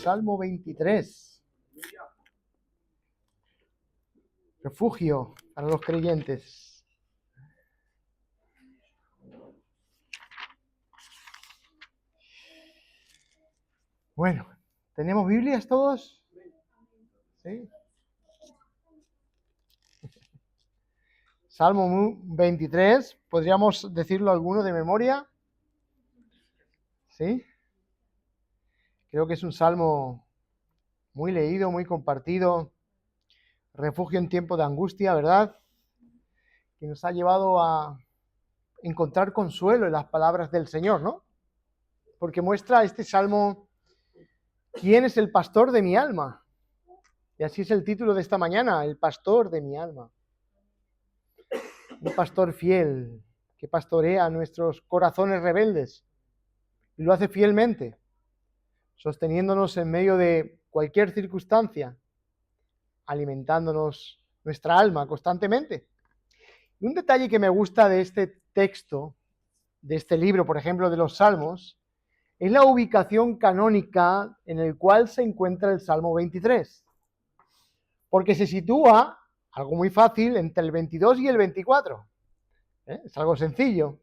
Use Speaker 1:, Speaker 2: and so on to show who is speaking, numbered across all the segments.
Speaker 1: Salmo 23. Refugio para los creyentes. Bueno, ¿tenemos Biblias todos? ¿Sí? Salmo 23, ¿podríamos decirlo alguno de memoria? ¿Sí? Creo que es un salmo muy leído, muy compartido. Refugio en tiempo de angustia, ¿verdad? Que nos ha llevado a encontrar consuelo en las palabras del Señor, ¿no? Porque muestra este salmo quién es el pastor de mi alma. Y así es el título de esta mañana, el pastor de mi alma. Un pastor fiel que pastorea nuestros corazones rebeldes y lo hace fielmente, sosteniéndonos en medio de cualquier circunstancia, alimentándonos nuestra alma constantemente. Y un detalle que me gusta de este texto, de este libro, por ejemplo, de los Salmos, es la ubicación canónica en el cual se encuentra el Salmo 23. Porque se sitúa, algo muy fácil, entre el 22 y el 24. Es algo sencillo.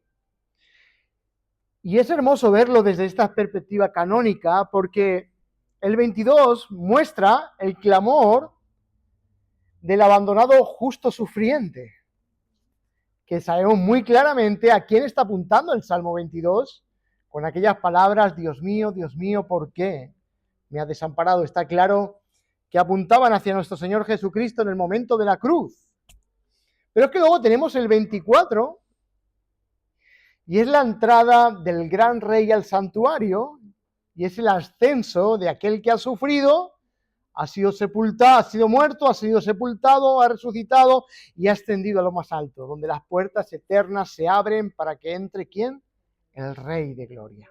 Speaker 1: Y es hermoso verlo desde esta perspectiva canónica porque el 22 muestra el clamor del abandonado justo sufriente, que sabemos muy claramente a quién está apuntando el Salmo 22 con aquellas palabras, Dios mío, ¿por qué me has desamparado? Está claro que apuntaban hacia nuestro Señor Jesucristo en el momento de la cruz. Pero es que luego tenemos el 24, y es la entrada del gran rey al santuario, y es el ascenso de aquel que ha sufrido, ha sido sepultado, ha sido muerto, ha sido sepultado, ha resucitado y ha ascendido a lo más alto, donde las puertas eternas se abren para que entre ¿quién? El Rey de Gloria.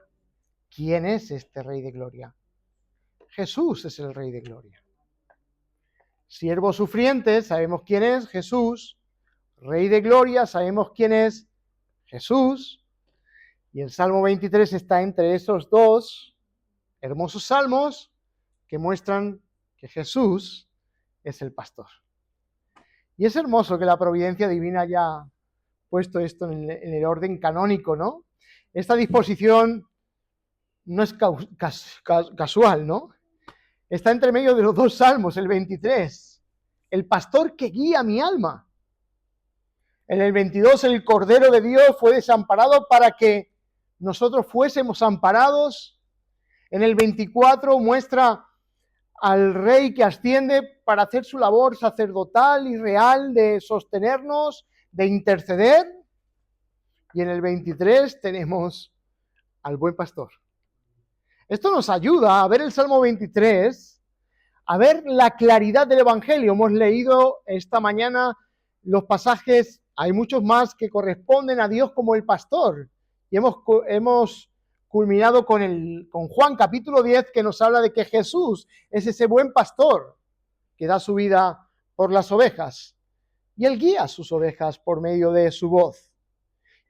Speaker 1: ¿Quién es este Rey de Gloria? Jesús es el Rey de Gloria. Siervo sufriente, sabemos quién es, Jesús. Rey de Gloria, sabemos quién es, Jesús. Y el Salmo 23 está entre esos dos hermosos salmos que muestran que Jesús es el pastor. Y es hermoso que la providencia divina haya puesto esto en el orden canónico, ¿no? Esta disposición no es casual, ¿no? Está entre medio de los dos salmos, el 23. El pastor que guía mi alma. En el 22, el Cordero de Dios fue desamparado para que nosotros fuésemos amparados. En el 24 muestra al Rey que asciende para hacer su labor sacerdotal y real de sostenernos, de interceder. Y en el 23 tenemos al buen pastor. Esto nos ayuda a ver el Salmo 23, a ver la claridad del Evangelio. Hemos leído esta mañana los pasajes, hay muchos más que corresponden a Dios como el pastor. Y hemos culminado con Juan capítulo 10, que nos habla de que Jesús es ese buen pastor que da su vida por las ovejas. Y Él guía a sus ovejas por medio de su voz.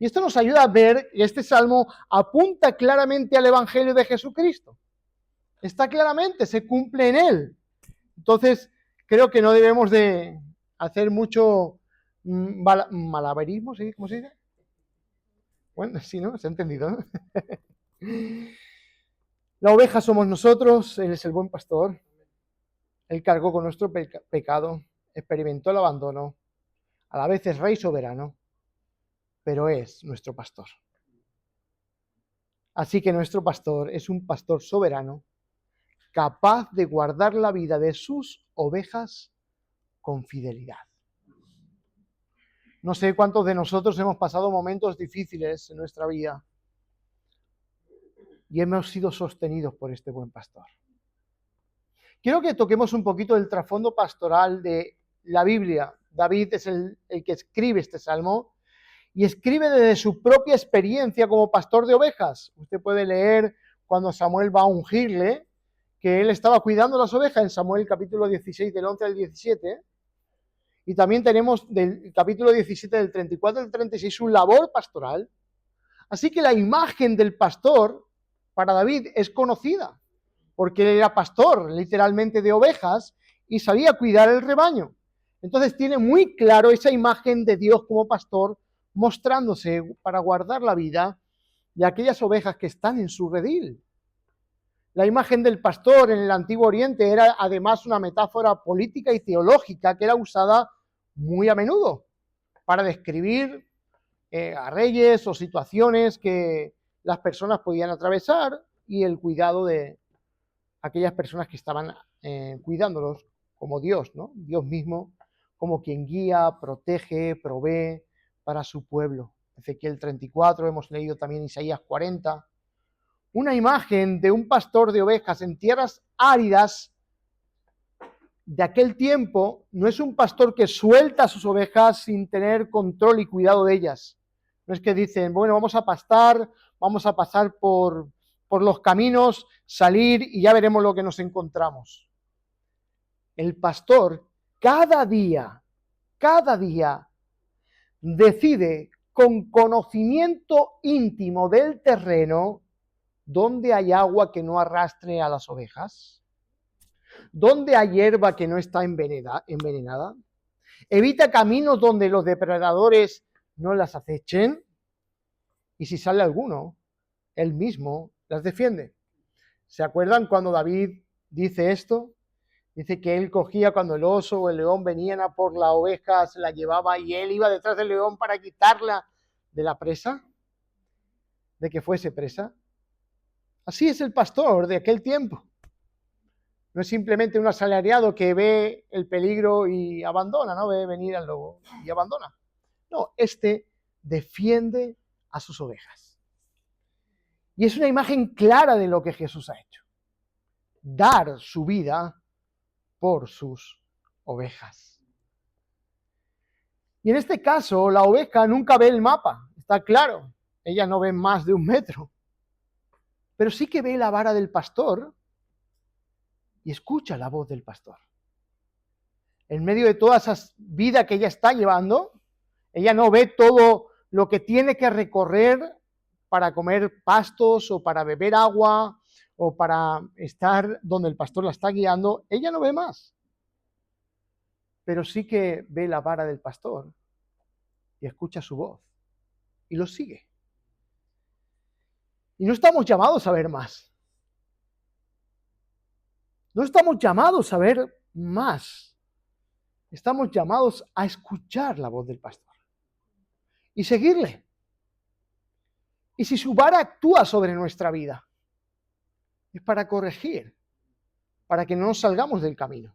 Speaker 1: Y esto nos ayuda a ver que este salmo apunta claramente al Evangelio de Jesucristo. Está claramente, se cumple en Él. Entonces, creo que no debemos de hacer mucho malabarismo, ¿sí? ¿Cómo se dice? Bueno, sí, ¿no? Se ha entendido, ¿no? La oveja somos nosotros, Él es el buen pastor. Él cargó con nuestro pecado, experimentó el abandono, a la vez es Rey soberano, pero es nuestro pastor. Así que nuestro pastor es un pastor soberano, capaz de guardar la vida de sus ovejas con fidelidad. No sé cuántos de nosotros hemos pasado momentos difíciles en nuestra vida y hemos sido sostenidos por este buen pastor. Quiero que toquemos un poquito el trasfondo pastoral de la Biblia. David es el que escribe este salmo y escribe desde su propia experiencia como pastor de ovejas. Usted puede leer cuando Samuel va a ungirle, que él estaba cuidando las ovejas en Samuel capítulo 16, del 11 al 17. Y también tenemos del capítulo 17, del 34 al 36, su labor pastoral. Así que la imagen del pastor para David es conocida. porque él era pastor, literalmente, de ovejas, y sabía cuidar el rebaño. Entonces tiene muy claro esa imagen de Dios como pastor, mostrándose para guardar la vida de aquellas ovejas que están en su redil. La imagen del pastor en el Antiguo Oriente era además una metáfora política y teológica que era usada muy a menudo para describir a reyes o situaciones que las personas podían atravesar y el cuidado de aquellas personas que estaban cuidándolos como Dios, ¿no? Dios mismo como quien guía, protege, provee para su pueblo. Ezequiel 34, hemos leído también Isaías 40. Una imagen de un pastor de ovejas en tierras áridas de aquel tiempo no es un pastor que suelta a sus ovejas sin tener control y cuidado de ellas. No es que dicen, bueno, vamos a pastar, vamos a pasar por los caminos, salir y ya veremos lo que nos encontramos. El pastor cada día, decide con conocimiento íntimo del terreno dónde hay agua que no arrastre a las ovejas, dónde hay hierba que no está envenenada, evita caminos donde los depredadores no las acechen, y si sale alguno, él mismo las defiende. ¿Se acuerdan cuando David dice esto? Dice que él cogía cuando el oso o el león venían a por la oveja, se la llevaba y él iba detrás del león para quitarla de la presa, de que fuese presa. Así es el pastor de aquel tiempo. No es simplemente un asalariado que ve el peligro y abandona, no ve venir al lobo y abandona. No, este defiende a sus ovejas. Y es una imagen clara de lo que Jesús ha hecho. Dar su vida por sus ovejas. Y en este caso, la oveja nunca ve el mapa, está claro. Ella no ve más de 1 metro. Pero sí que ve la vara del pastor y escucha la voz del pastor. En medio de toda esa vida que ella está llevando, ella no ve todo lo que tiene que recorrer para comer pastos o para beber agua o para estar donde el pastor la está guiando. Ella no ve más. Pero sí que ve la vara del pastor y escucha su voz y lo sigue. Y no estamos llamados a ver más. No estamos llamados a ver más. Estamos llamados a escuchar la voz del pastor y seguirle. Y si su vara actúa sobre nuestra vida, es para corregir, para que no nos salgamos del camino.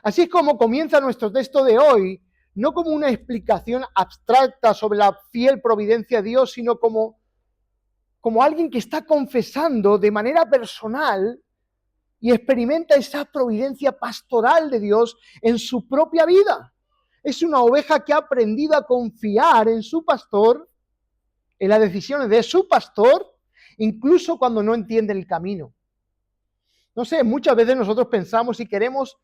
Speaker 1: Así es como comienza nuestro texto de hoy, no como una explicación abstracta sobre la fiel providencia de Dios, sino como alguien que está confesando de manera personal y experimenta esa providencia pastoral de Dios en su propia vida. Es una oveja que ha aprendido a confiar en su pastor, en las decisiones de su pastor, incluso cuando no entiende el camino. No sé, muchas veces nosotros pensamos y queremos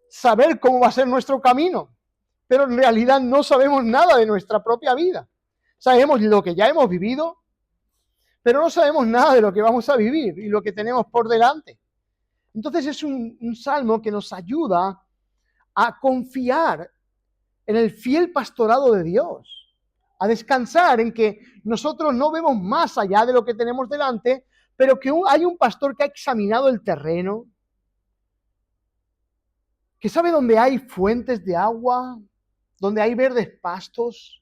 Speaker 1: saber cómo va a ser nuestro camino, pero en realidad no sabemos nada de nuestra propia vida. Sabemos lo que ya hemos vivido, pero no sabemos nada de lo que vamos a vivir y lo que tenemos por delante. Entonces es un salmo que nos ayuda a confiar en el fiel pastorado de Dios, a descansar en que nosotros no vemos más allá de lo que tenemos delante, pero que hay un pastor que ha examinado el terreno, que sabe dónde hay fuentes de agua, donde hay verdes pastos,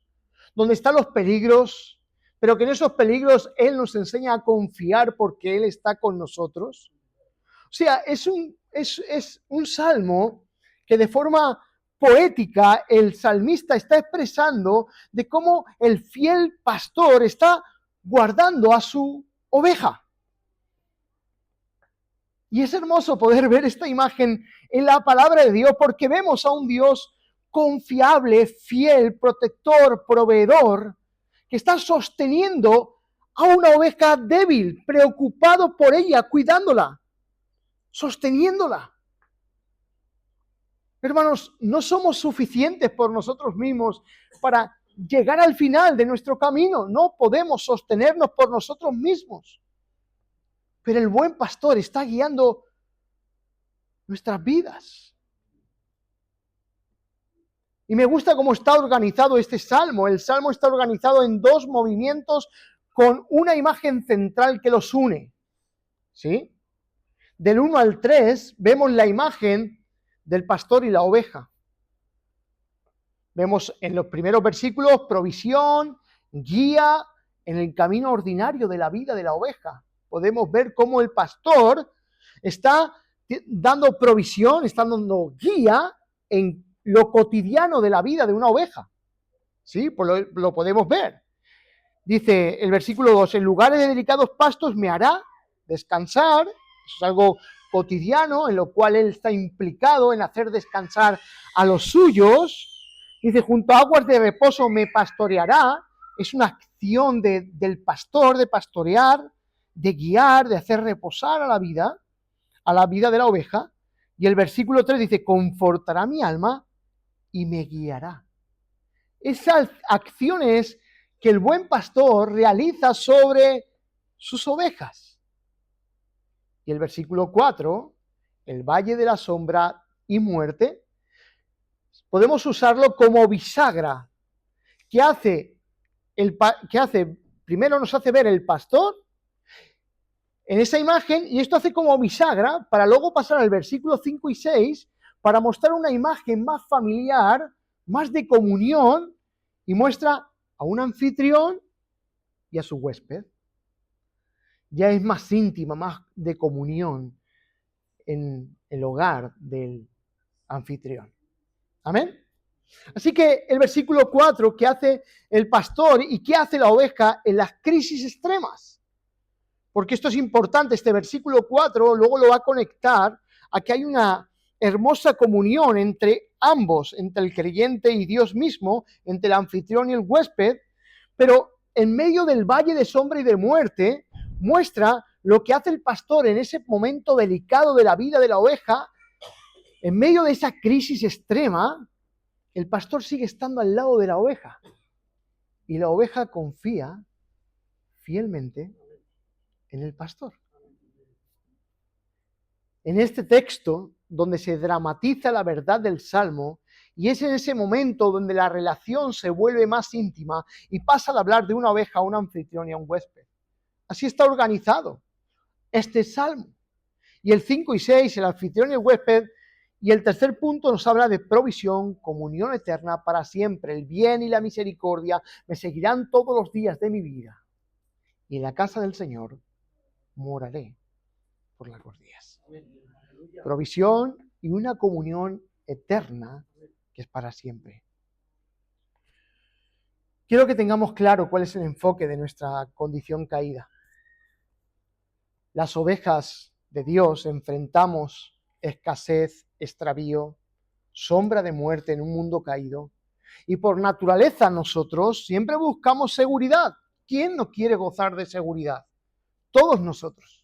Speaker 1: donde están los peligros, pero que en esos peligros Él nos enseña a confiar porque Él está con nosotros. O sea, es un salmo que de forma poética el salmista está expresando de cómo el fiel pastor está guardando a su oveja. Y es hermoso poder ver esta imagen en la palabra de Dios porque vemos a un Dios confiable, fiel, protector, proveedor, que está sosteniendo a una oveja débil, preocupado por ella, cuidándola, sosteniéndola. Hermanos, no somos suficientes por nosotros mismos para llegar al final de nuestro camino. No podemos sostenernos por nosotros mismos. Pero el buen pastor está guiando nuestras vidas. Y me gusta cómo está organizado este salmo. El salmo está organizado en 2 movimientos con una imagen central que los une. ¿Sí? Del 1 al 3 vemos la imagen del pastor y la oveja. Vemos en los primeros versículos provisión, guía en el camino ordinario de la vida de la oveja. Podemos ver cómo el pastor está dando provisión, está dando guía en lo cotidiano de la vida de una oveja. ¿Sí? Pues lo podemos ver. Dice el versículo 2, en lugares de delicados pastos me hará descansar. Eso es algo cotidiano en lo cual él está implicado en hacer descansar a los suyos. Dice, junto a aguas de reposo me pastoreará. Es una acción del pastor, de pastorear, de guiar, de hacer reposar a la vida de la oveja. Y el versículo 3 dice, confortará mi alma y me guiará. Esas acciones que el buen pastor realiza sobre sus ovejas. Y el versículo 4, el valle de la sombra y muerte, podemos usarlo como bisagra. ¿Qué hace? Primero nos hace ver el pastor en esa imagen, y esto hace como bisagra para luego pasar al versículo 5 y 6 para mostrar una imagen más familiar, más de comunión, y muestra a un anfitrión y a su huésped. Ya es más íntima, más de comunión en el hogar del anfitrión. Amén. Así que el versículo 4, ¿qué hace el pastor y qué hace la oveja en las crisis extremas? Porque esto es importante, este versículo 4 luego lo va a conectar a que hay una hermosa comunión entre ambos, entre el creyente y Dios mismo, entre el anfitrión y el huésped, pero en medio del valle de sombra y de muerte, muestra lo que hace el pastor en ese momento delicado de la vida de la oveja. En medio de esa crisis extrema, el pastor sigue estando al lado de la oveja, y la oveja confía fielmente en el pastor. En este texto, donde se dramatiza la verdad del Salmo, y es en ese momento donde la relación se vuelve más íntima y pasa de hablar de una oveja a un anfitrión y a un huésped. Así está organizado este Salmo. Y el 5 y 6, el anfitrión y el huésped, y el tercer punto nos habla de provisión, comunión eterna para siempre. El bien y la misericordia me seguirán todos los días de mi vida, y en la casa del Señor moraré por largos días. Provisión y una comunión eterna que es para siempre. Quiero que tengamos claro cuál es el enfoque de nuestra condición caída. Las ovejas de Dios enfrentamos escasez, extravío, sombra de muerte en un mundo caído. Y por naturaleza nosotros siempre buscamos seguridad. ¿Quién no quiere gozar de seguridad? Todos nosotros.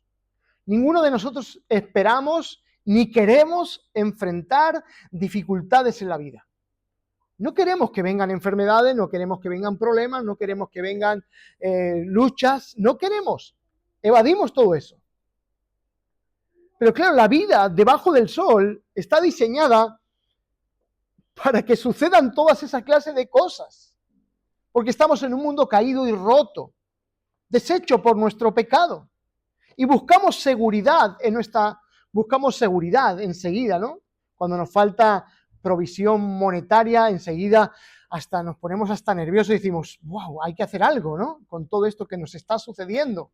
Speaker 1: Ninguno de nosotros esperamos ni queremos enfrentar dificultades en la vida. No queremos que vengan enfermedades, no queremos que vengan problemas, no queremos que vengan luchas, no queremos. Evadimos todo eso. Pero claro, la vida debajo del sol está diseñada para que sucedan todas esas clases de cosas. Porque estamos en un mundo caído y roto, deshecho por nuestro pecado. Y buscamos seguridad enseguida, ¿no? Cuando nos falta provisión monetaria, enseguida hasta nos ponemos hasta nerviosos y decimos, wow, hay que hacer algo, ¿no? Con todo esto que nos está sucediendo.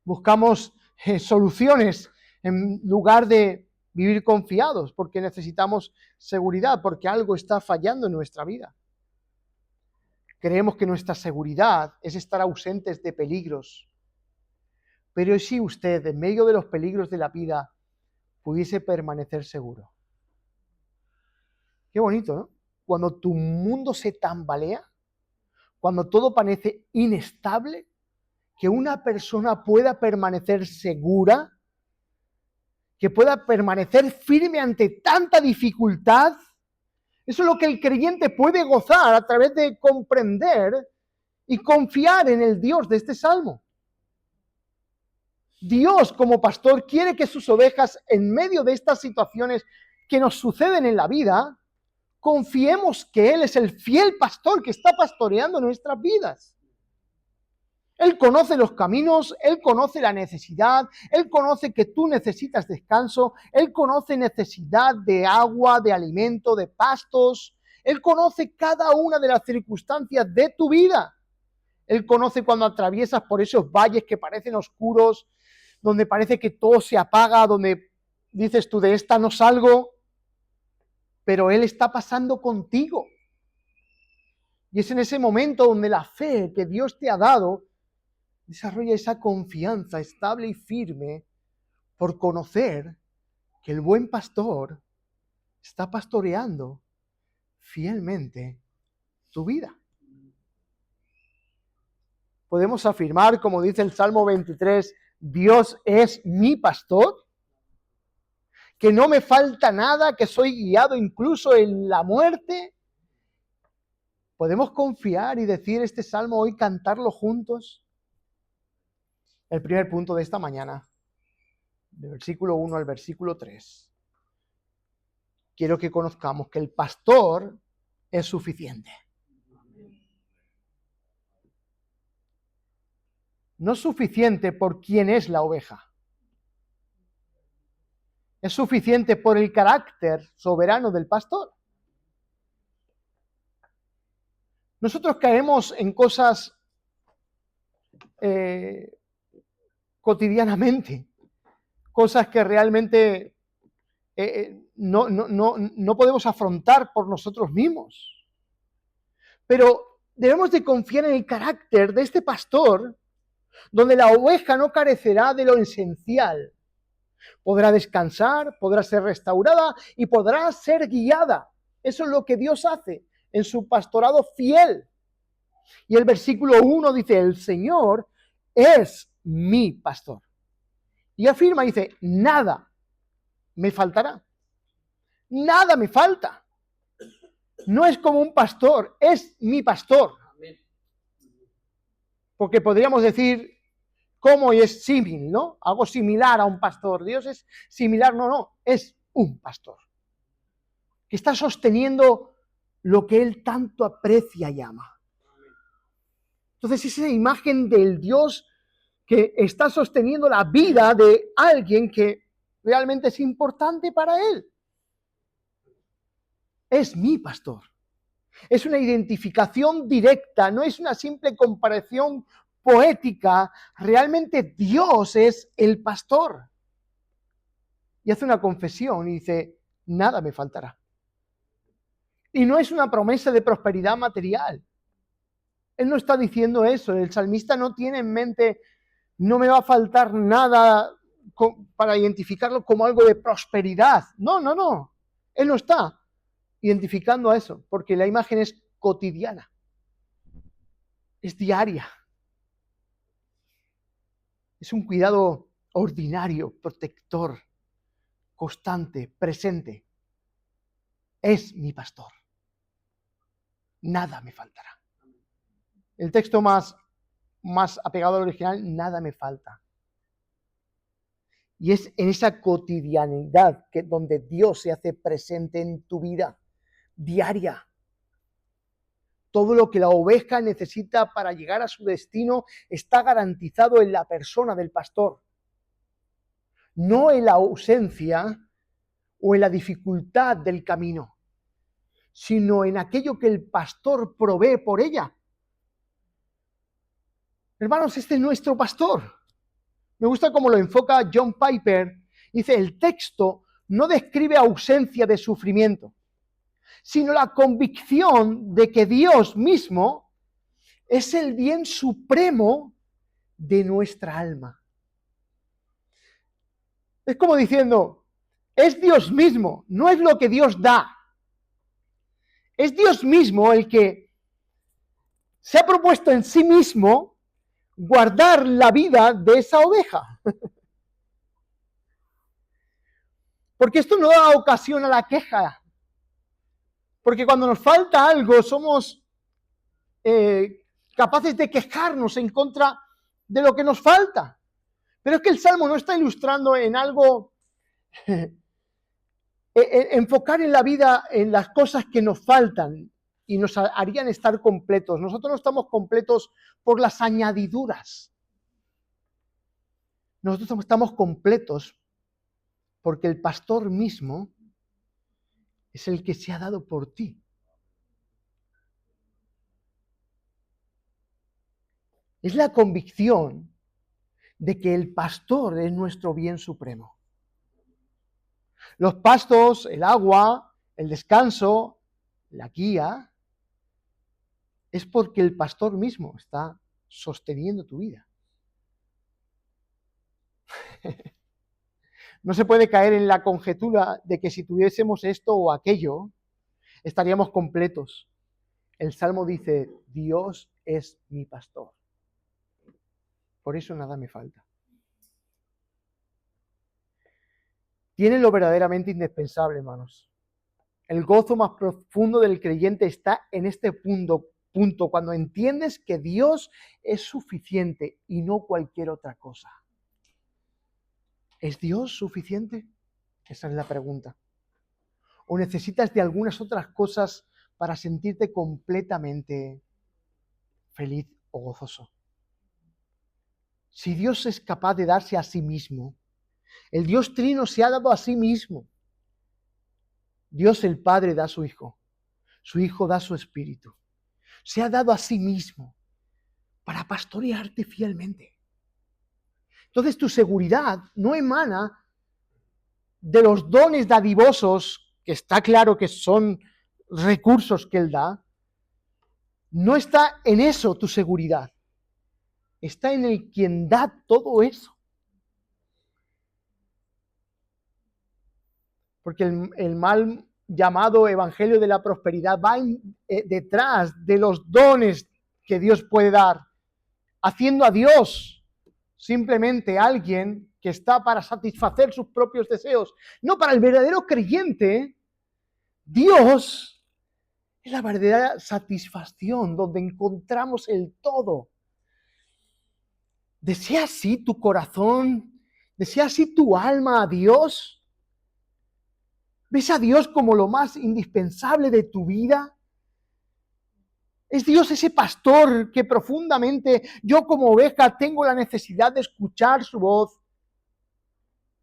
Speaker 1: Buscamos soluciones en lugar de vivir confiados, porque necesitamos seguridad, porque algo está fallando en nuestra vida. Creemos que nuestra seguridad es estar ausentes de peligros. Pero si usted, en medio de los peligros de la vida, pudiese permanecer seguro. Qué bonito, ¿no? Cuando tu mundo se tambalea, cuando todo parece inestable, que una persona pueda permanecer segura, que pueda permanecer firme ante tanta dificultad. Eso es lo que el creyente puede gozar a través de comprender y confiar en el Dios de este salmo. Dios como pastor quiere que sus ovejas, en medio de estas situaciones que nos suceden en la vida, confiemos que Él es el fiel pastor que está pastoreando nuestras vidas. Él conoce los caminos, Él conoce la necesidad, Él conoce que tú necesitas descanso, Él conoce necesidad de agua, de alimento, de pastos. Él conoce cada una de las circunstancias de tu vida. Él conoce cuando atraviesas por esos valles que parecen oscuros, donde parece que todo se apaga, donde dices tú, de esta no salgo, pero Él está pasando contigo. Y es en ese momento donde la fe que Dios te ha dado desarrolla esa confianza estable y firme por conocer que el buen pastor está pastoreando fielmente tu vida. Podemos afirmar, como dice el Salmo 23, Dios es mi pastor, que no me falta nada, que soy guiado incluso en la muerte. ¿Podemos confiar y decir este salmo hoy, cantarlo juntos? El primer punto de esta mañana, del versículo 1 al versículo 3. Quiero que conozcamos que el pastor es suficiente. No es suficiente por quién es la oveja. Es suficiente por el carácter soberano del pastor. Nosotros caemos en cosas cotidianamente, cosas que realmente no podemos afrontar por nosotros mismos. Pero debemos de confiar en el carácter de este pastor, donde la oveja no carecerá de lo esencial. Podrá descansar, podrá ser restaurada y podrá ser guiada. Eso es lo que Dios hace en su pastorado fiel. Y el versículo 1 dice, el Señor es mi pastor. Y afirma, dice, nada me faltará. Nada me falta. No es como un pastor, es mi pastor. Porque podríamos decir, ¿cómo es símil, no? Algo similar a un pastor. Dios es similar, no, es un pastor. Que está sosteniendo lo que Él tanto aprecia y ama. Entonces, esa imagen del Dios que está sosteniendo la vida de alguien que realmente es importante para Él. Es mi pastor. Es una identificación directa, no es una simple comparación poética. Realmente Dios es el pastor. Y hace una confesión y dice, nada me faltará. Y no es una promesa de prosperidad material. Él no está diciendo eso. El salmista no tiene en mente, no me va a faltar nada para identificarlo como algo de prosperidad. No. Él no está identificando a eso, porque la imagen es cotidiana. Es diaria. Es un cuidado ordinario, protector, constante, presente. Es mi pastor. Nada me faltará. El texto más apegado al original, nada me falta. Y es en esa cotidianidad donde Dios se hace presente en tu vida diaria. Todo lo que la oveja necesita para llegar a su destino está garantizado en la persona del pastor. No en la ausencia o en la dificultad del camino, sino en aquello que el pastor provee por ella. Hermanos, este es nuestro pastor. Me gusta cómo lo enfoca John Piper. Dice, el texto no describe ausencia de sufrimiento, sino la convicción de que Dios mismo es el bien supremo de nuestra alma. Es como diciendo, es Dios mismo, no es lo que Dios da. Es Dios mismo el que se ha propuesto en sí mismo guardar la vida de esa oveja. Porque esto no da ocasión a la queja. Porque cuando nos falta algo somos capaces de quejarnos en contra de lo que nos falta. Pero es que el Salmo no está ilustrando en algo, enfocar en la vida en las cosas que nos faltan y nos harían estar completos. Nosotros no estamos completos por las añadiduras. Nosotros estamos completos porque el pastor mismo es el que se ha dado por ti. Es la convicción de que el pastor es nuestro bien supremo. Los pastos, el agua, el descanso, la guía, es porque el pastor mismo está sosteniendo tu vida. No se puede caer en la conjetura de que si tuviésemos esto o aquello, estaríamos completos. El Salmo dice, Dios es mi pastor. Por eso nada me falta. Tiene lo verdaderamente indispensable, hermanos. El gozo más profundo del creyente está en este punto, cuando entiendes que Dios es suficiente y no cualquier otra cosa. ¿Es Dios suficiente? Esa es la pregunta. ¿O necesitas de algunas otras cosas para sentirte completamente feliz o gozoso? Si Dios es capaz de darse a sí mismo, el Dios Trino se ha dado a sí mismo. Dios el Padre da a su Hijo da su Espíritu. Se ha dado a sí mismo para pastorearte fielmente. Entonces tu seguridad no emana de los dones dadivosos, que está claro que son recursos que Él da. No está en eso tu seguridad. Está en el quien da todo eso. Porque el mal llamado evangelio de la prosperidad va detrás de los dones que Dios puede dar, haciendo a Dios simplemente alguien que está para satisfacer sus propios deseos. No, para el verdadero creyente, Dios es la verdadera satisfacción, donde encontramos el todo. ¿Desea así tu corazón? ¿Desea así tu alma a Dios? ¿Ves a Dios como lo más indispensable de tu vida? ¿Es Dios ese pastor que profundamente yo como oveja tengo la necesidad de escuchar su voz,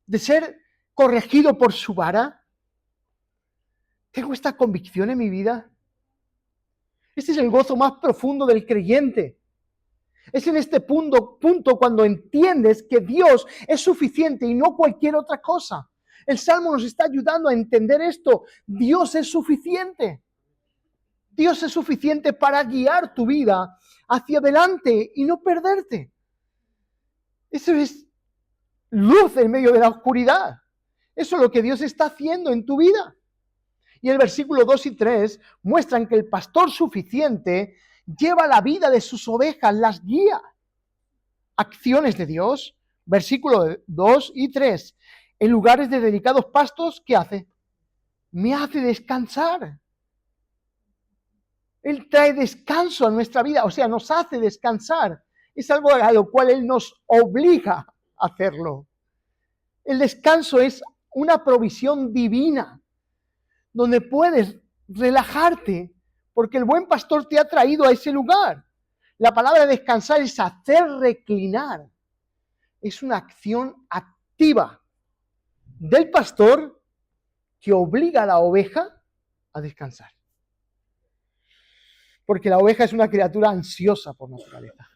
Speaker 1: de ser corregido por su vara? ¿Tengo esta convicción en mi vida? Este es el gozo más profundo del creyente. Es en este punto cuando entiendes que Dios es suficiente y no cualquier otra cosa. El Salmo nos está ayudando a entender esto. Dios es suficiente. Dios es suficiente para guiar tu vida hacia adelante y no perderte. Eso es luz en medio de la oscuridad. Eso es lo que Dios está haciendo en tu vida. Y el versículo 2 y 3 muestran que el pastor suficiente lleva la vida de sus ovejas, las guía. Acciones de Dios, versículo 2 y 3. En lugares de delicados pastos, ¿qué hace? Me hace descansar. Él trae descanso a nuestra vida, o sea, nos hace descansar. Es algo a lo cual Él nos obliga a hacerlo. El descanso es una provisión divina, donde puedes relajarte, porque el buen pastor te ha traído a ese lugar. La palabra descansar es hacer reclinar. Es una acción activa del pastor que obliga a la oveja a descansar. Porque la oveja es una criatura ansiosa por naturaleza.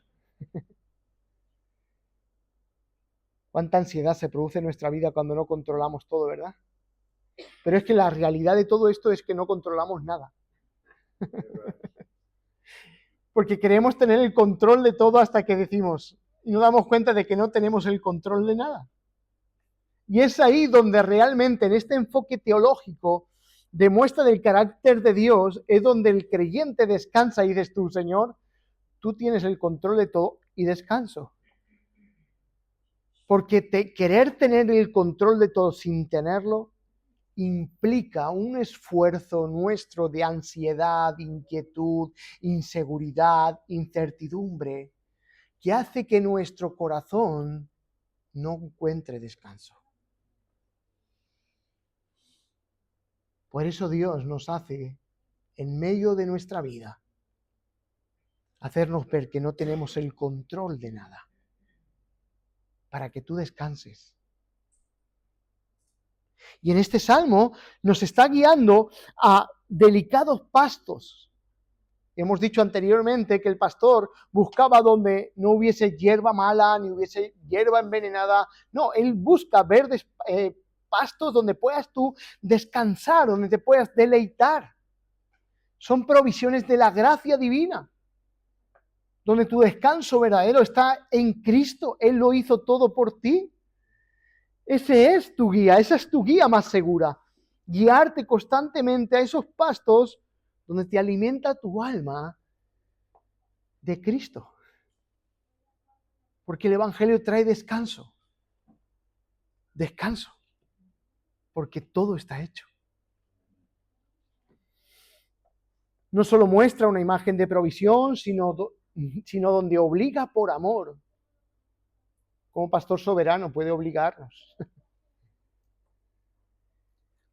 Speaker 1: Cuánta ansiedad se produce en nuestra vida cuando no controlamos todo, ¿verdad? Pero es que la realidad de todo esto es que no controlamos nada. Porque queremos tener el control de todo hasta que decimos, y nos damos cuenta de que no tenemos el control de nada. Y es ahí donde realmente en este enfoque teológico demuestra del carácter de Dios, es donde el creyente descansa y dices tú, Señor, tú tienes el control de todo y descanso. Porque querer tener el control de todo sin tenerlo implica un esfuerzo nuestro de ansiedad, inquietud, inseguridad, incertidumbre, que hace que nuestro corazón no encuentre descanso. Por eso Dios nos hace, en medio de nuestra vida, hacernos ver que no tenemos el control de nada, para que tú descanses. Y en este salmo nos está guiando a delicados pastos. Hemos dicho anteriormente que el pastor buscaba donde no hubiese hierba mala, ni hubiese hierba envenenada. No, él busca verdes pastos donde puedas tú descansar, donde te puedas deleitar. Son provisiones de la gracia divina, donde tu descanso verdadero está en Cristo. Él lo hizo todo por ti. Ese es tu guía, esa es tu guía más segura. Guiarte constantemente a esos pastos donde te alimenta tu alma de Cristo. Porque el Evangelio trae descanso. Descanso. Porque todo está hecho. No solo muestra una imagen de provisión, sino donde obliga por amor. Como pastor soberano puede obligarnos.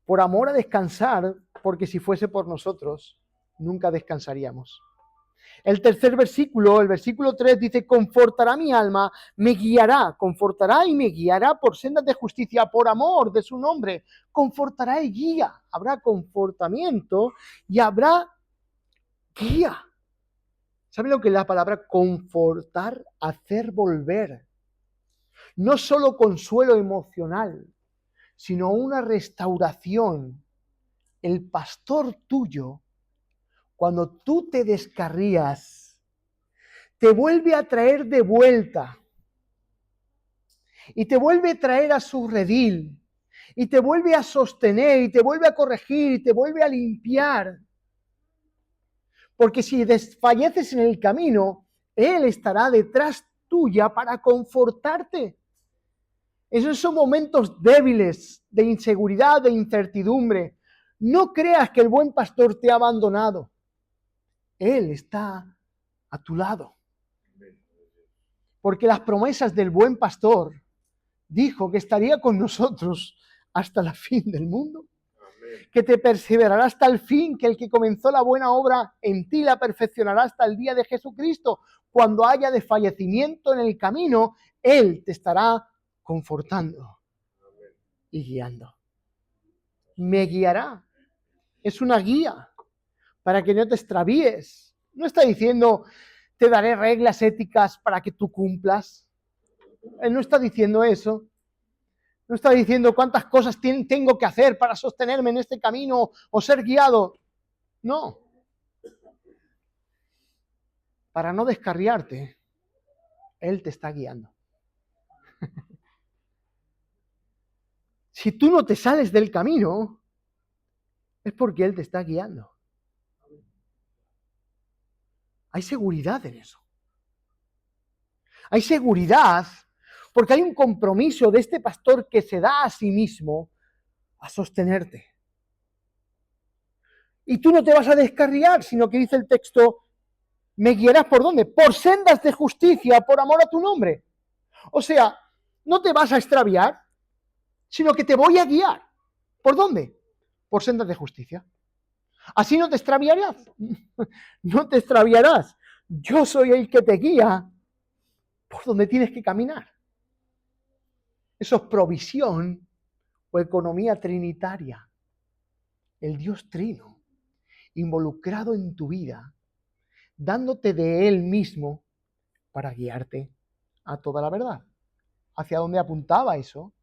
Speaker 1: Por amor a descansar, porque si fuese por nosotros, nunca descansaríamos. El tercer versículo, el versículo 3, dice: confortará mi alma, me guiará, confortará y me guiará por sendas de justicia, por amor de su nombre. Confortará y guía. Habrá confortamiento y habrá guía. ¿Sabe lo que es la palabra confortar? Hacer volver. No solo consuelo emocional, sino una restauración. El pastor tuyo, cuando tú te descarrías, te vuelve a traer de vuelta. Y te vuelve a traer a su redil. Y te vuelve a sostener, y te vuelve a corregir, y te vuelve a limpiar. Porque si desfalleces en el camino, Él estará detrás tuya para confortarte. Esos son momentos débiles, de inseguridad, de incertidumbre. No creas que el buen pastor te ha abandonado. Él está a tu lado. Porque las promesas del buen pastor dijo que estaría con nosotros hasta la fin del mundo. Amén. Que te perseverará hasta el fin, que el que comenzó la buena obra en ti la perfeccionará hasta el día de Jesucristo. Cuando haya desfallecimiento en el camino, Él te estará confortando y guiando. Me guiará. Es una guía para que no te extravíes. No está diciendo: te daré reglas éticas para que tú cumplas. Él no está diciendo eso. No está diciendo cuántas cosas tengo que hacer para sostenerme en este camino o ser guiado. No. Para no descarriarte, Él te está guiando. Si tú no te sales del camino, es porque Él te está guiando. Hay seguridad en eso. Hay seguridad porque hay un compromiso de este pastor que se da a sí mismo a sostenerte. Y tú no te vas a descarriar, sino que dice el texto: ¿me guiarás por dónde? Por sendas de justicia, por amor a tu nombre. O sea, no te vas a extraviar, sino que te voy a guiar. ¿Por dónde? Por sendas de justicia. Así no te extraviarás. No te extraviarás. Yo soy el que te guía por donde tienes que caminar. Eso es provisión o economía trinitaria. El Dios Trino, involucrado en tu vida, dándote de Él mismo para guiarte a toda la verdad. ¿Hacia dónde apuntaba eso?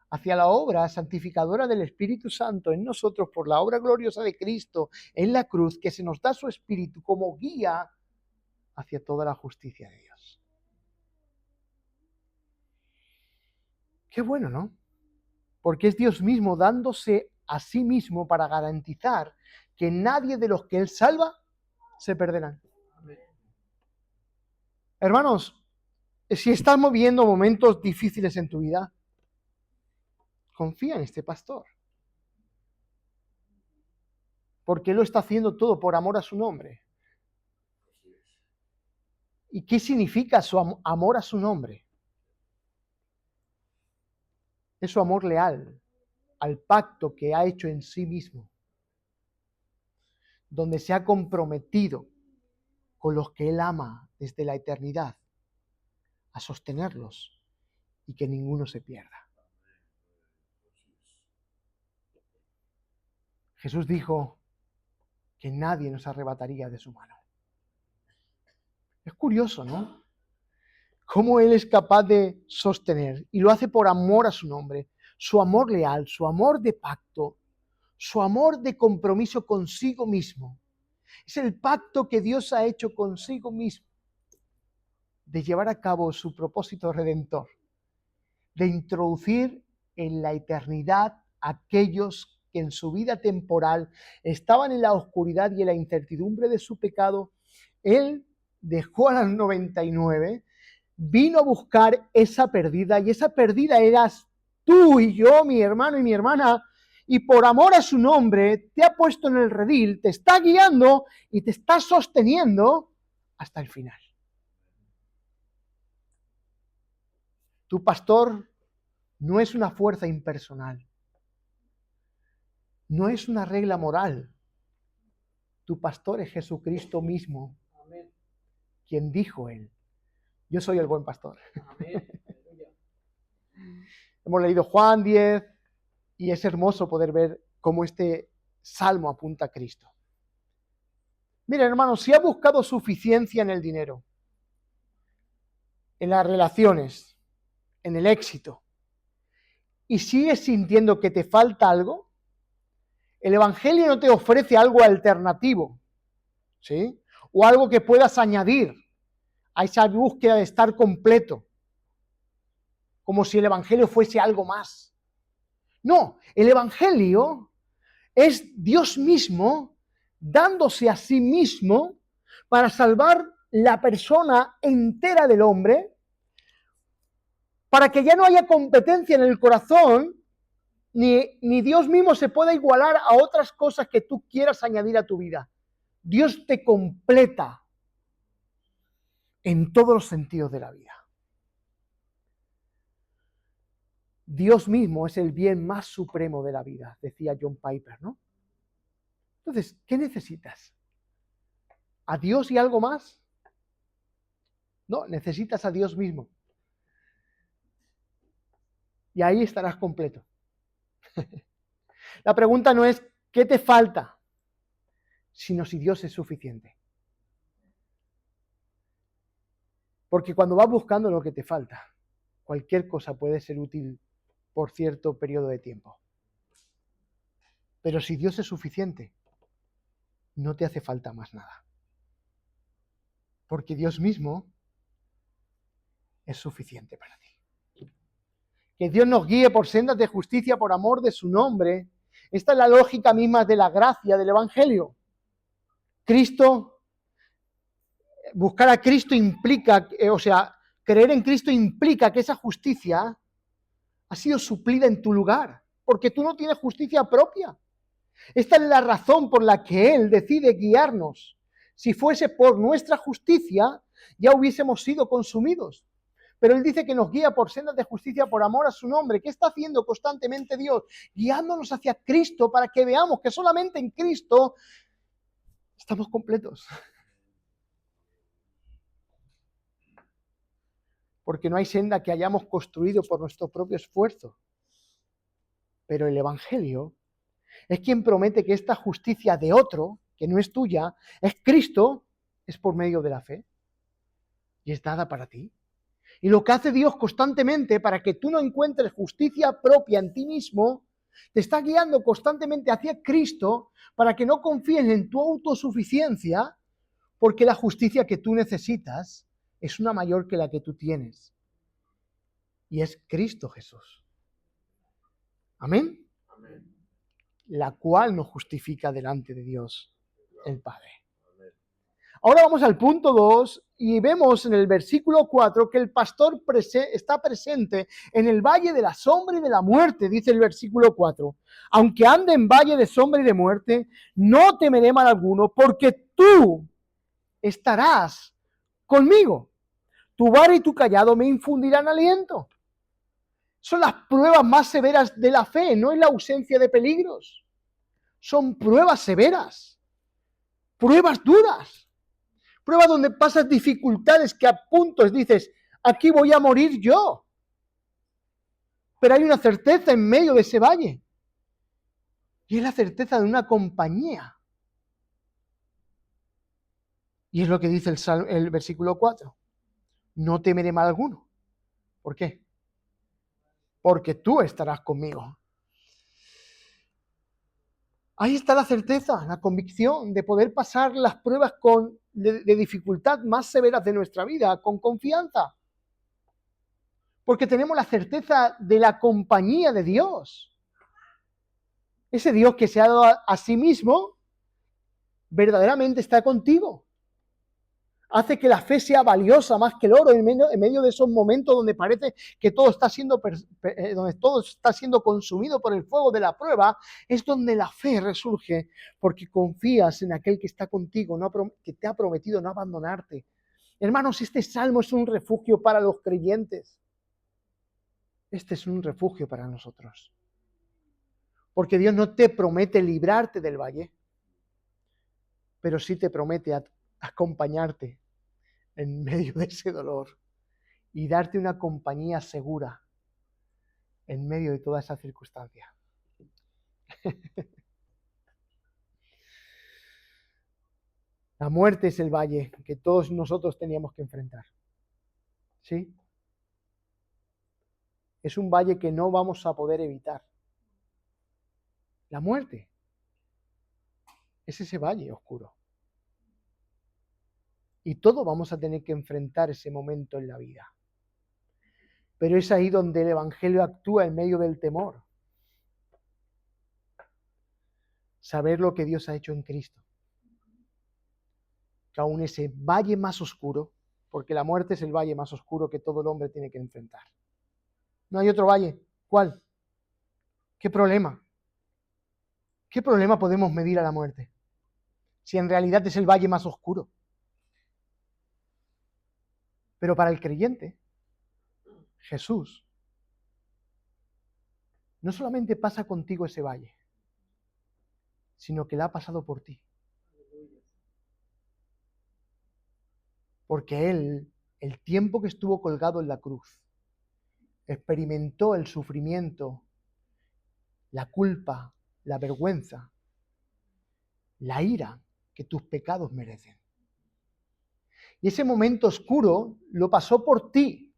Speaker 1: Hacia la obra santificadora del Espíritu Santo en nosotros por la obra gloriosa de Cristo en la cruz, que se nos da su Espíritu como guía hacia toda la justicia de Dios. Qué bueno, ¿no? Porque es Dios mismo dándose a sí mismo para garantizar que nadie de los que Él salva se perderán. Hermanos, si estás viviendo momentos difíciles en tu vida, confía en este pastor. Porque Él lo está haciendo todo por amor a su nombre. ¿Y qué significa su amor a su nombre? es su amor leal al pacto que ha hecho en sí mismo, donde se ha comprometido con los que Él ama desde la eternidad, a sostenerlos y que ninguno se pierda. Jesús dijo que nadie nos arrebataría de su mano. Es curioso, ¿no? Cómo Él es capaz de sostener, y lo hace por amor a su nombre, su amor leal, su amor de pacto, su amor de compromiso consigo mismo. Es el pacto que Dios ha hecho consigo mismo de llevar a cabo su propósito redentor, de introducir en la eternidad a aquellos que en su vida temporal estaban en la oscuridad y en la incertidumbre de su pecado. Él dejó a las 99, vino a buscar esa perdida, y esa perdida eras tú y yo, mi hermano y mi hermana, y por amor a su nombre te ha puesto en el redil, te está guiando y te está sosteniendo hasta el final. Tu pastor no es una fuerza impersonal, no es una regla moral. Tu pastor es Jesucristo mismo, quien dijo Él: yo soy el buen pastor. Hemos leído Juan 10 y es hermoso poder ver cómo este salmo apunta a Cristo. Miren, hermanos, si has buscado suficiencia en el dinero, en las relaciones, en el éxito, y sigues sintiendo que te falta algo, el Evangelio no te ofrece algo alternativo, ¿sí? O algo que puedas añadir a esa búsqueda de estar completo, como si el Evangelio fuese algo más. No, el Evangelio es Dios mismo dándose a sí mismo para salvar la persona entera del hombre, para que ya no haya competencia en el corazón, ni Dios mismo se pueda igualar a otras cosas que tú quieras añadir a tu vida. Dios te completa en todos los sentidos de la vida. Dios mismo es el bien más supremo de la vida, decía John Piper, ¿no? Entonces, ¿qué necesitas? ¿A Dios y algo más? No, necesitas a Dios mismo. Y ahí estarás completo. La pregunta no es ¿qué te falta?, sino si Dios es suficiente. Porque cuando vas buscando lo que te falta, cualquier cosa puede ser útil por cierto periodo de tiempo. Pero si Dios es suficiente, no te hace falta más nada. Porque Dios mismo es suficiente para ti. Que Dios nos guíe por sendas de justicia por amor de su nombre. Esta es la lógica misma de la gracia del Evangelio. Buscar a Cristo implica, creer en Cristo implica que esa justicia ha sido suplida en tu lugar, porque tú no tienes justicia propia. Esta es la razón por la que Él decide guiarnos. Si fuese por nuestra justicia, ya hubiésemos sido consumidos. Pero Él dice que nos guía por sendas de justicia por amor a su nombre. ¿Qué está haciendo constantemente Dios? Guiándonos hacia Cristo para que veamos que solamente en Cristo estamos completos. Porque no hay senda que hayamos construido por nuestro propio esfuerzo. Pero el Evangelio es quien promete que esta justicia de otro, que no es tuya, es Cristo, es por medio de la fe. Y es dada para ti. Y lo que hace Dios constantemente para que tú no encuentres justicia propia en ti mismo, te está guiando constantemente hacia Cristo para que no confíes en tu autosuficiencia, porque la justicia que tú necesitas es una mayor que la que tú tienes. Y es Cristo Jesús. Amén. Amén. La cual nos justifica delante de Dios el Padre. Ahora vamos al punto 2 y vemos en el versículo 4 que el pastor está presente en el valle de la sombra y de la muerte, dice el versículo 4. Aunque ande en valle de sombra y de muerte, no temeré mal alguno, porque tú estarás conmigo. Tu vara y tu cayado me infundirán aliento. Son las pruebas más severas de la fe, no es la ausencia de peligros. Son pruebas severas, pruebas duras, pruebas donde pasas dificultades que a puntos dices, aquí voy a morir yo. Pero hay una certeza en medio de ese valle. Y es la certeza de una compañía. Y es lo que dice el versículo 4. No temeré mal alguno. ¿Por qué? Porque tú estarás conmigo. Ahí está la certeza, la convicción de poder pasar las pruebas de dificultad más severas de nuestra vida con confianza. Porque tenemos la certeza de la compañía de Dios. Ese Dios que se ha dado a sí mismo, verdaderamente está contigo. Hace que la fe sea valiosa más que el oro en medio de esos momentos donde parece que todo está siendo consumido por el fuego de la prueba. Es donde la fe resurge, porque confías en aquel que está contigo, que te ha prometido no abandonarte. Hermanos, este salmo es un refugio para los creyentes. Este es un refugio para nosotros. Porque Dios no te promete librarte del valle, pero sí te promete acompañarte en medio de ese dolor y darte una compañía segura en medio de toda esa circunstancia. La muerte es el valle que todos nosotros teníamos que enfrentar. ¿Sí? Es un valle que no vamos a poder evitar. La muerte es ese valle oscuro. Y todos vamos a tener que enfrentar ese momento en la vida. Pero es ahí donde el Evangelio actúa en medio del temor. Saber lo que Dios ha hecho en Cristo. Que aún ese valle más oscuro, porque la muerte es el valle más oscuro que todo el hombre tiene que enfrentar. No hay otro valle. ¿Cuál? ¿Qué problema? ¿Qué problema podemos medir a la muerte? Si en realidad es el valle más oscuro. Pero para el creyente, Jesús no solamente pasa contigo ese valle, sino que la ha pasado por ti. Porque Él, el tiempo que estuvo colgado en la cruz, experimentó el sufrimiento, la culpa, la vergüenza, la ira que tus pecados merecen. Y ese momento oscuro lo pasó por ti,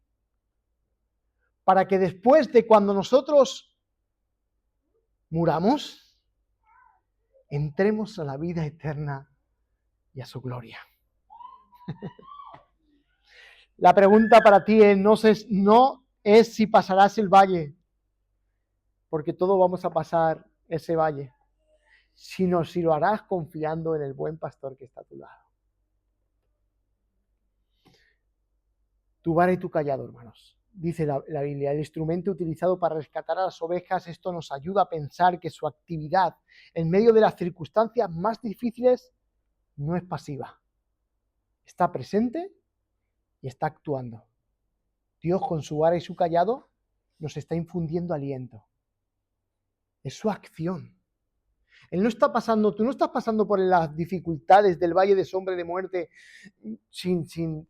Speaker 1: para que después de cuando nosotros muramos, entremos a la vida eterna y a su gloria. La pregunta para ti no es si pasarás el valle, porque todos vamos a pasar ese valle, sino si lo harás confiando en el buen pastor que está a tu lado. Tu vara y tu callado, hermanos. Dice la Biblia, el instrumento utilizado para rescatar a las ovejas, esto nos ayuda a pensar que su actividad en medio de las circunstancias más difíciles no es pasiva. Está presente y está actuando. Dios con su vara y su callado nos está infundiendo aliento. Es su acción. Él no está pasando, tú no estás pasando por las dificultades del valle de sombra y de muerte sin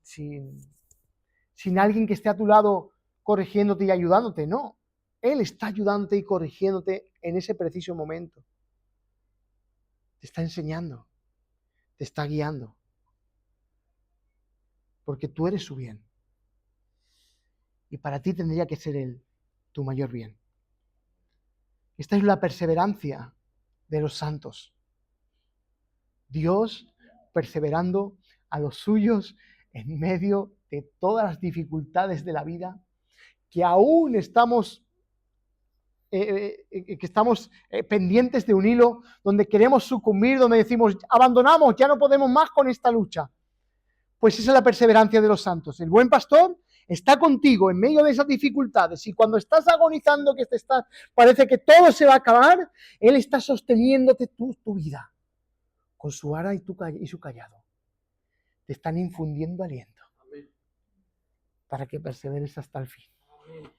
Speaker 1: alguien que esté a tu lado corrigiéndote y ayudándote, no. Él está ayudándote y corrigiéndote en ese preciso momento. Te está enseñando, te está guiando, porque tú eres su bien. Y para ti tendría que ser Él tu mayor bien. Esta es la perseverancia de los santos. Dios perseverando a los suyos en medio de todas las dificultades de la vida, que aún estamos pendientes de un hilo, donde queremos sucumbir, donde decimos, abandonamos, ya no podemos más con esta lucha. Pues esa es la perseverancia de los santos. El buen pastor está contigo en medio de esas dificultades, y cuando estás agonizando, parece que todo se va a acabar, Él está sosteniéndote tu vida con su vara y su callado. Te están infundiendo aliento. Amén. Para que perseveres hasta el fin. Amén.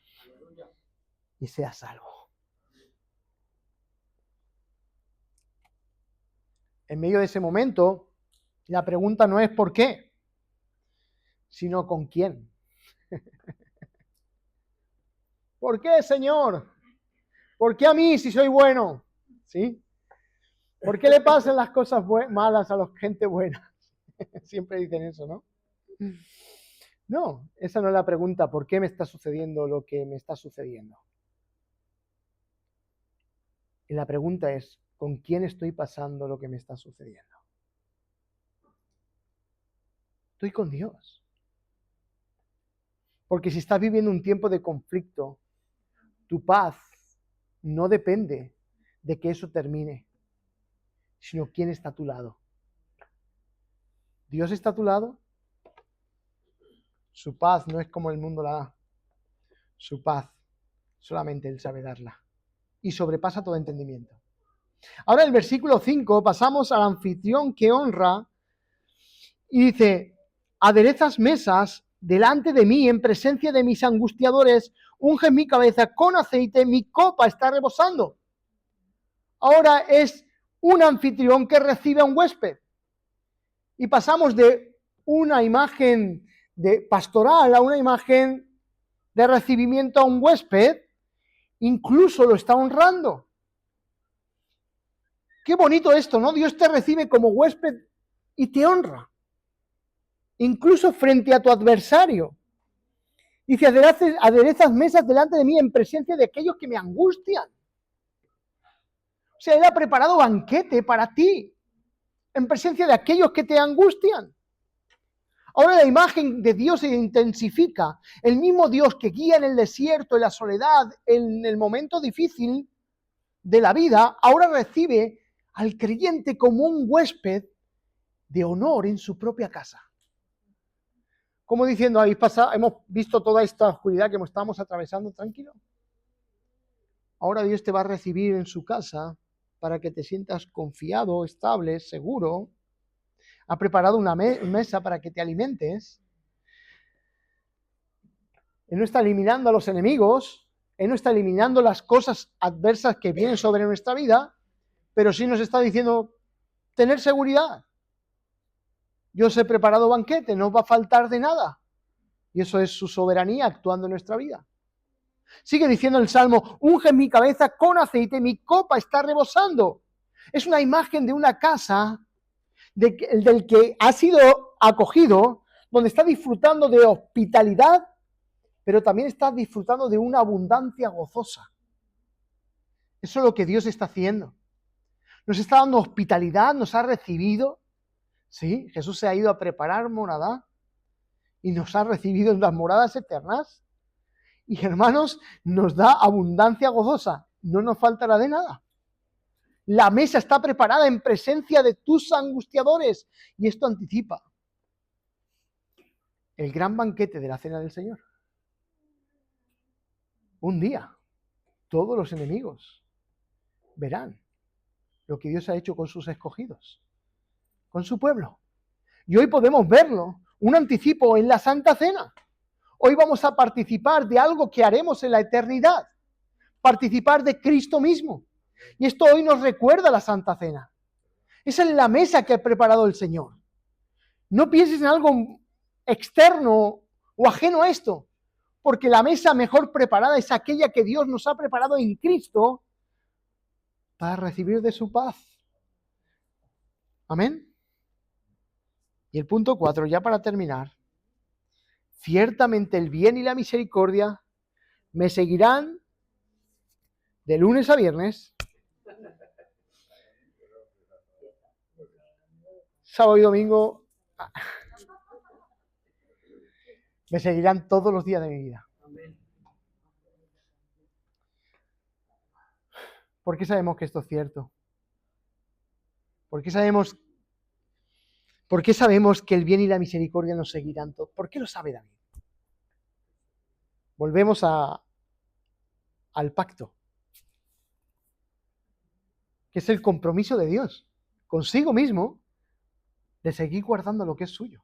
Speaker 1: y seas salvo. En medio de ese momento, la pregunta no es ¿por qué?, sino ¿con quién? ¿Por qué, Señor? ¿Por qué a mí si soy bueno? ¿Sí? ¿Por qué le pasan las cosas malas a la gente buena? Siempre dicen eso, ¿no? No, esa no es la pregunta. ¿Por qué me está sucediendo lo que me está sucediendo? Y la pregunta es, ¿con quién estoy pasando lo que me está sucediendo? Estoy con Dios. Porque si estás viviendo un tiempo de conflicto, tu paz no depende de que eso termine, sino quién está a tu lado. ¿Dios está a tu lado? Su paz no es como el mundo la da. Su paz solamente Él sabe darla. Y sobrepasa todo entendimiento. Ahora el versículo 5 pasamos al anfitrión que honra y dice, aderezas mesas delante de mí en presencia de mis angustiadores, unges mi cabeza con aceite, mi copa está rebosando. Ahora es un anfitrión que recibe a un huésped. Y pasamos de una imagen de pastoral a una imagen de recibimiento a un huésped, incluso lo está honrando. Qué bonito esto, ¿no? Dios te recibe como huésped y te honra. Incluso frente a tu adversario. Dice, aderezas mesas delante de mí en presencia de aquellos que me angustian. O sea, Él ha preparado banquete para ti, en presencia de aquellos que te angustian. Ahora la imagen de Dios se intensifica. El mismo Dios que guía en el desierto, en la soledad, en el momento difícil de la vida, ahora recibe al creyente como un huésped de honor en su propia casa. Como diciendo, hemos visto toda esta oscuridad que estamos atravesando, tranquilo. Ahora Dios te va a recibir en su casa para que te sientas confiado, estable, seguro. Ha preparado una mesa para que te alimentes. Él no está eliminando a los enemigos, Él no está eliminando las cosas adversas que vienen sobre nuestra vida, pero sí nos está diciendo, tener seguridad. Yo os he preparado banquete, no os va a faltar de nada. Y eso es su soberanía actuando en nuestra vida. Sigue diciendo el Salmo, unge mi cabeza con aceite, mi copa está rebosando. Es una imagen de una casa del que ha sido acogido, donde está disfrutando de hospitalidad, pero también está disfrutando de una abundancia gozosa. Eso es lo que Dios está haciendo. Nos está dando hospitalidad, nos ha recibido. Sí, Jesús se ha ido a preparar morada y nos ha recibido en las moradas eternas. Y hermanos, nos da abundancia gozosa. No nos faltará de nada. La mesa está preparada en presencia de tus angustiadores. Y esto anticipa el gran banquete de la cena del Señor. Un día, todos los enemigos verán lo que Dios ha hecho con sus escogidos, con su pueblo. Y hoy podemos verlo, un anticipo en la Santa Cena. Hoy vamos a participar de algo que haremos en la eternidad, participar de Cristo mismo. Y esto hoy nos recuerda la Santa Cena. Esa es la mesa que ha preparado el Señor. No pienses en algo externo o ajeno a esto, porque la mesa mejor preparada es aquella que Dios nos ha preparado en Cristo para recibir de su paz. Amén. Y el punto 4, ya para terminar. Ciertamente el bien y la misericordia me seguirán de lunes a viernes, sábado y domingo, me seguirán todos los días de mi vida. ¿Por qué sabemos que esto es cierto? ¿Por qué sabemos que el bien y la misericordia nos seguirán todos? ¿Por qué lo sabe David? Volvemos al pacto, que es el compromiso de Dios consigo mismo de seguir guardando lo que es suyo.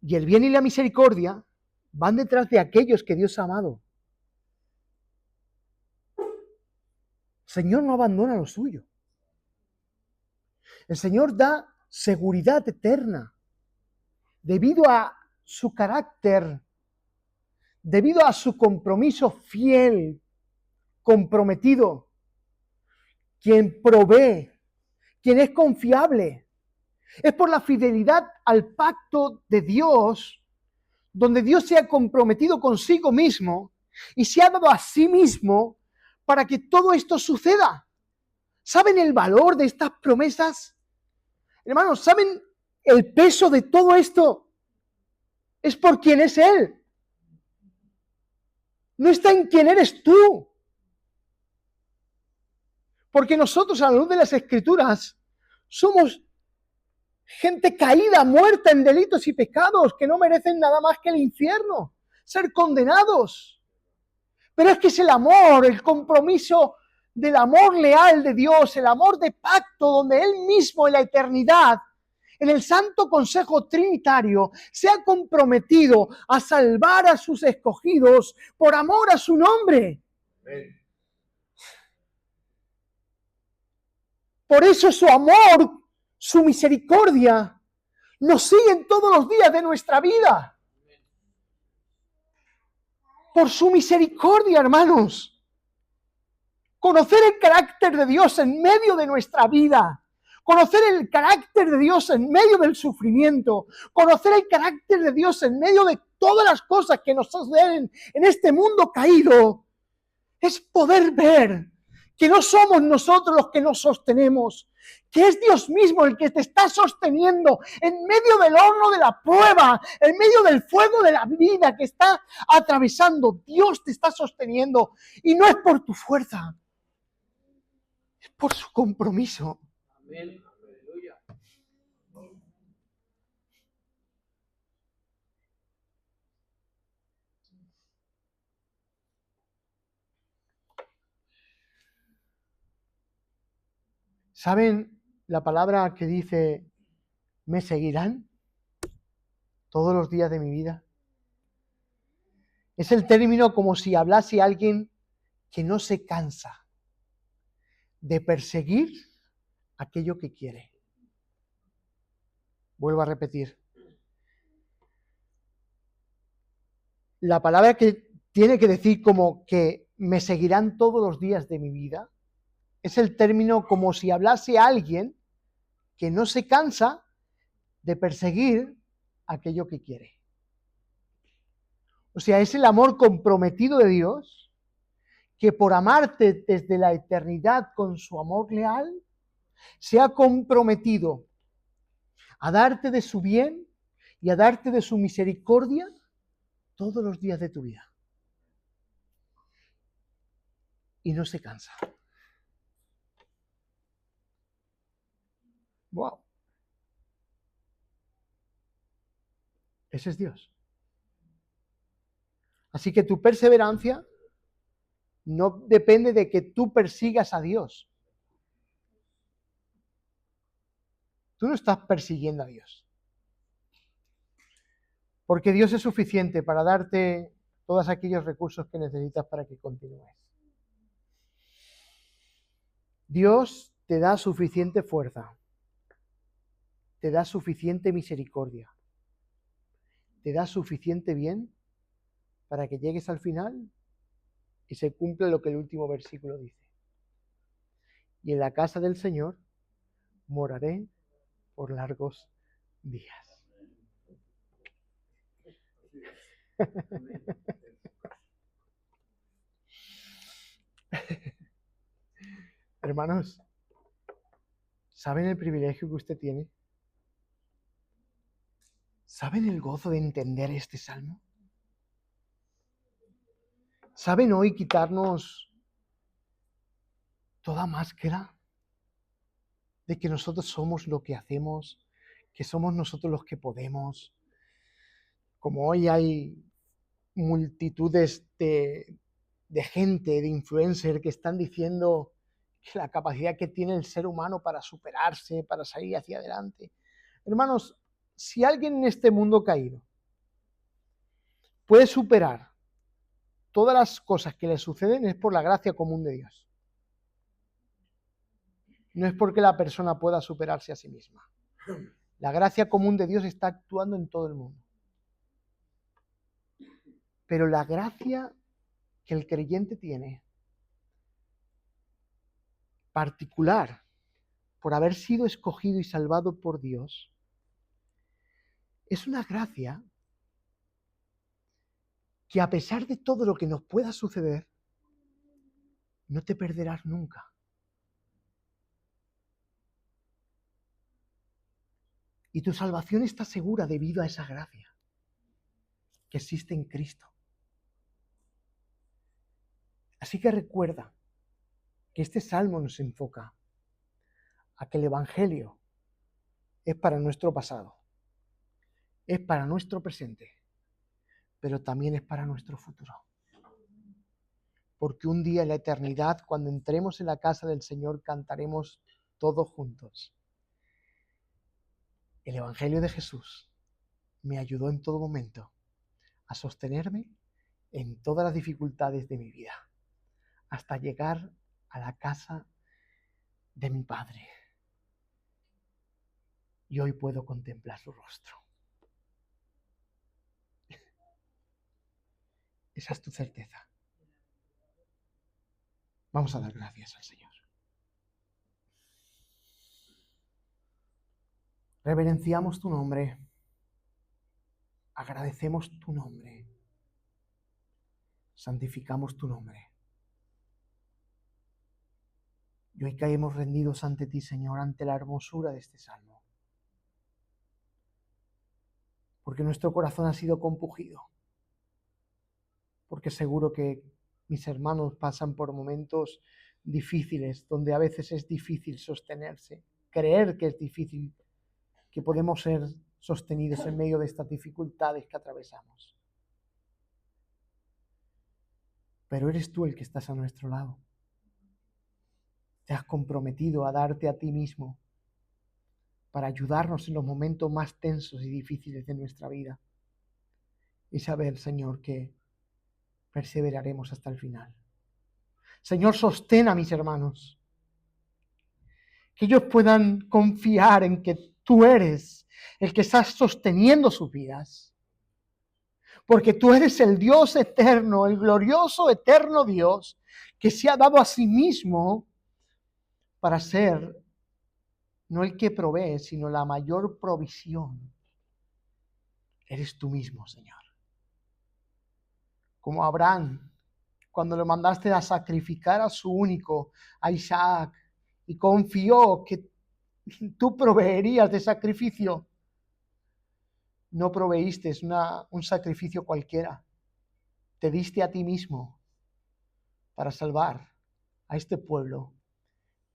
Speaker 1: Y el bien y la misericordia van detrás de aquellos que Dios ha amado. El Señor no abandona lo suyo. El Señor da seguridad eterna debido a su carácter, debido a su compromiso fiel, comprometido, quien provee, quien es confiable. Es por la fidelidad al pacto de Dios, donde Dios se ha comprometido consigo mismo y se ha dado a sí mismo para que todo esto suceda. ¿Saben el valor de estas promesas? Hermanos, ¿saben el peso de todo esto? Es por quien es Él. No está en quién eres tú. Porque nosotros, a la luz de las Escrituras, somos gente caída, muerta en delitos y pecados, que no merecen nada más que el infierno, ser condenados. Pero es que es el amor, el compromiso del amor leal de Dios, el amor de pacto, donde Él mismo en la eternidad, en el Santo Consejo Trinitario, se ha comprometido a salvar a sus escogidos por amor a su nombre. Amén. Por eso su amor, su misericordia, nos siguen todos los días de nuestra vida. Por su misericordia, hermanos. Conocer el carácter de Dios en medio de nuestra vida. Conocer el carácter de Dios en medio del sufrimiento. Conocer el carácter de Dios en medio de todas las cosas que nos suceden en este mundo caído. Es poder ver que no somos nosotros los que nos sostenemos, que es Dios mismo el que te está sosteniendo en medio del horno de la prueba, en medio del fuego de la vida que está atravesando. Dios te está sosteniendo y no es por tu fuerza, es por su compromiso. Amén. Aleluya. ¿Saben la palabra que dice, me seguirán todos los días de mi vida? Es el término como si hablase alguien que no se cansa de perseguir aquello que quiere. Vuelvo a repetir. La palabra que tiene que decir como que me seguirán todos los días de mi vida es el término como si hablase alguien que no se cansa de perseguir aquello que quiere. O sea, es el amor comprometido de Dios que por amarte desde la eternidad con su amor leal, se ha comprometido a darte de su bien y a darte de su misericordia todos los días de tu vida. Y no se cansa. ¡Wow! Ese es Dios. Así que tu perseverancia no depende de que tú persigas a Dios. Tú no estás persiguiendo a Dios. Porque Dios es suficiente para darte todos aquellos recursos que necesitas para que continúes. Dios te da suficiente fuerza, te da suficiente misericordia, te da suficiente bien para que llegues al final y se cumpla lo que el último versículo dice. Y en la casa del Señor moraré por largos días. Hermanos, ¿saben el privilegio que usted tiene? ¿Saben el gozo de entender este salmo? ¿Saben hoy quitarnos toda máscara de que nosotros somos lo que hacemos, que somos nosotros los que podemos? Como hoy hay multitudes de gente, de influencers que están diciendo que la capacidad que tiene el ser humano para superarse, para salir hacia adelante. Hermanos, si alguien en este mundo caído puede superar todas las cosas que le suceden es por la gracia común de Dios. No es porque la persona pueda superarse a sí misma. La gracia común de Dios está actuando en todo el mundo. Pero la gracia que el creyente tiene, particular, por haber sido escogido y salvado por Dios, es una gracia que a pesar de todo lo que nos pueda suceder, no te perderás nunca. Y tu salvación está segura debido a esa gracia que existe en Cristo. Así que recuerda que este salmo nos enfoca a que el Evangelio es para nuestro pasado, es para nuestro presente, pero también es para nuestro futuro. Porque un día en la eternidad, cuando entremos en la casa del Señor, cantaremos todos juntos. El Evangelio de Jesús me ayudó en todo momento a sostenerme en todas las dificultades de mi vida, hasta llegar a la casa de mi Padre. Y hoy puedo contemplar su rostro. Esa es tu certeza. Vamos a dar gracias al Señor. Reverenciamos tu nombre. Agradecemos tu nombre. Santificamos tu nombre. Y hoy caemos rendidos ante ti, Señor, ante la hermosura de este salmo. Porque nuestro corazón ha sido compungido. Porque seguro que mis hermanos pasan por momentos difíciles, donde a veces es difícil sostenerse, creer que es difícil, que podemos ser sostenidos en medio de estas dificultades que atravesamos. Pero eres tú el que estás a nuestro lado. Te has comprometido a darte a ti mismo para ayudarnos en los momentos más tensos y difíciles de nuestra vida. Y saber, Señor, que perseveraremos hasta el final. Señor, sostén a mis hermanos. Que ellos puedan confiar en que tú eres el que estás sosteniendo sus vidas. Porque tú eres el Dios eterno, el glorioso eterno Dios, que se ha dado a sí mismo para ser no el que provee, sino la mayor provisión. Eres tú mismo, Señor. Como Abraham, cuando lo mandaste a sacrificar a su único, a Isaac, y confió que tú proveerías de sacrificio. No proveíste un sacrificio cualquiera. Te diste a ti mismo para salvar a este pueblo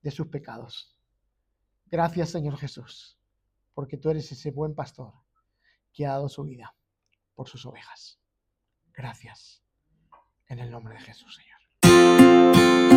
Speaker 1: de sus pecados. Gracias, Señor Jesús, porque tú eres ese buen pastor que ha dado su vida por sus ovejas. Gracias. En el nombre de Jesús, Señor.